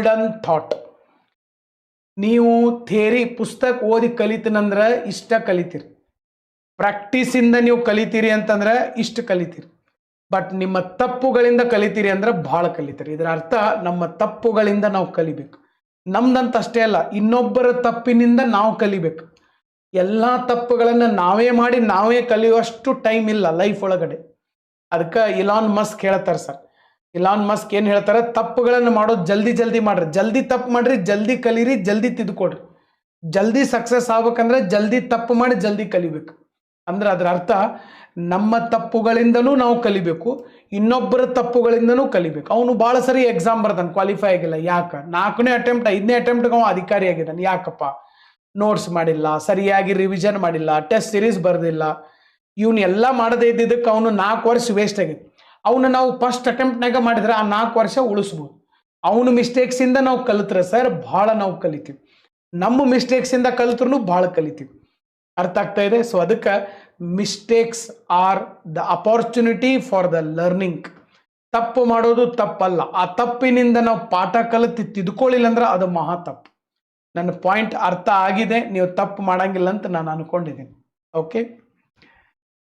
Golden thought. ನೀವು theory ಪುಸ್ತಕ ಓದಿ ಕಲಿತೀನಂದ್ರೆ ಇಷ್ಟ ಕಲಿತೀರಿ, ಪ್ರಾಕ್ಟೀಸಿಂದ ನೀವು ಕಲಿತೀರಿ ಅಂತಂದ್ರೆ ಇಷ್ಟು ಕಲಿತೀರಿ. ಬಟ್ ನಿಮ್ಮ ತಪ್ಪುಗಳಿಂದ ಕಲಿತೀರಿ ಅಂದ್ರೆ ಭಾಳ ಕಲಿತೀರಿ. ಇದರ ಅರ್ಥ ನಮ್ಮ ತಪ್ಪುಗಳಿಂದ ನಾವು ಕಲಿಬೇಕು. ನಮ್ದಂತ ಅಷ್ಟೇ ಅಲ್ಲ, ಇನ್ನೊಬ್ಬರ ತಪ್ಪಿನಿಂದ ನಾವು ಕಲಿಬೇಕು. ಎಲ್ಲ ತಪ್ಪುಗಳನ್ನು ನಾವೇ ಮಾಡಿ ನಾವೇ ಕಲಿಯುವಷ್ಟು ಟೈಮ್ ಇಲ್ಲ ಲೈಫ್ ಒಳಗಡೆ. ಅದಕ್ಕೆ ಇಲಾನ್ ಮಸ್ಕ್ ಹೇಳ್ತಾರೆ ಸರ್, ಇಲಾನ್ ಮಸ್ಕ್ ಏನು ಹೇಳ್ತಾರೆ, ತಪ್ಪುಗಳನ್ನು ಮಾಡೋದು ಜಲ್ದಿ ಮಾಡ್ರಿ, ಜಲ್ದಿ ತಪ್ಪು ಮಾಡ್ರಿ, ಜಲ್ದಿ ಕಲೀರಿ, ಜಲ್ದಿ ತಿದ್ಕೊಡ್ರಿ. ಜಲ್ದಿ ಸಕ್ಸಸ್ ಆಗ್ಬೇಕಂದ್ರೆ ಜಲ್ದಿ ತಪ್ಪು ಮಾಡಿ ಜಲ್ದಿ ಕಲಿಬೇಕು. ಅಂದ್ರೆ ಅದರ ಅರ್ಥ ನಮ್ಮ ತಪ್ಪುಗಳಿಂದನೂ ನಾವು ಕಲಿಬೇಕು, ಇನ್ನೊಬ್ಬರ ತಪ್ಪುಗಳಿಂದನೂ ಕಲಿಬೇಕು. ಅವನು ಭಾಳ ಸರಿ ಎಕ್ಸಾಮ್ ಬರ್ತಾನೆ, ಕ್ವಾಲಿಫೈ ಆಗಿಲ್ಲ. ಯಾಕೆ? 4ನೇ ಅಟೆಂಪ್ಟ್ 5ನೇ ಅಟೆಂಪ್ಟ್ಗೆ ಅವನು ಅಧಿಕಾರಿ ಆಗಿದ್ದಾನೆ. ಯಾಕಪ್ಪ? ನೋಟ್ಸ್ ಮಾಡಿಲ್ಲ, ಸರಿಯಾಗಿ ರಿವಿಷನ್ ಮಾಡಿಲ್ಲ, ಟೆಸ್ಟ್ ಸೀರೀಸ್ ಬರೆದಿಲ್ಲ. ಇವನು ಎಲ್ಲ ಮಾಡದೇ ಇದ್ದಿದ್ದಕ್ಕೆ ಅವನು 4 ವರ್ಷ ವೇಸ್ಟ್ ಆಗಿತ್ತು. ಅವನು ನಾವು ಫಸ್ಟ್ ಅಟೆಂಪ್ಟ್ನಾಗ ಮಾಡಿದ್ರೆ ಆ 4 ವರ್ಷ ಉಳಿಸ್ಬೋದು. ಅವನು ಮಿಸ್ಟೇಕ್ಸಿಂದ ನಾವು ಕಲಿತ್ರೆ ಸರ್ ಭಾಳ ನಾವು ಕಲಿತೀವಿ. ನಮ್ಮ ಮಿಸ್ಟೇಕ್ಸಿಂದ ಕಲಿತ್ರೂ ಭಾಳ ಕಲಿತೀವಿ. ಅರ್ಥ ಆಗ್ತಾ ಇದೆ? ಸೊ ಅದಕ್ಕೆ mistakes are the opportunity for the learning. ತಪ್ಪು ಮಾಡೋದು ತಪ್ಪಲ್ಲ, ಆ ತಪ್ಪಿನಿಂದ ನಾವು ಪಾಠ ಕಲಿತು ತಿದ್ಕೊಳ್ಳಿಲ್ಲ ಅಂದ್ರೆ ಅದು ಮಹಾ ತಪ್ಪು. ನನ್ನ ಪಾಯಿಂಟ್ ಅರ್ಥ ಆಗಿದೆ, ನೀವು ತಪ್ಪು ಮಾಡಂಗಿಲ್ಲ ಅಂತ ನಾನು ಅನ್ಕೊಂಡಿದ್ದೀನಿ. ಓಕೆ.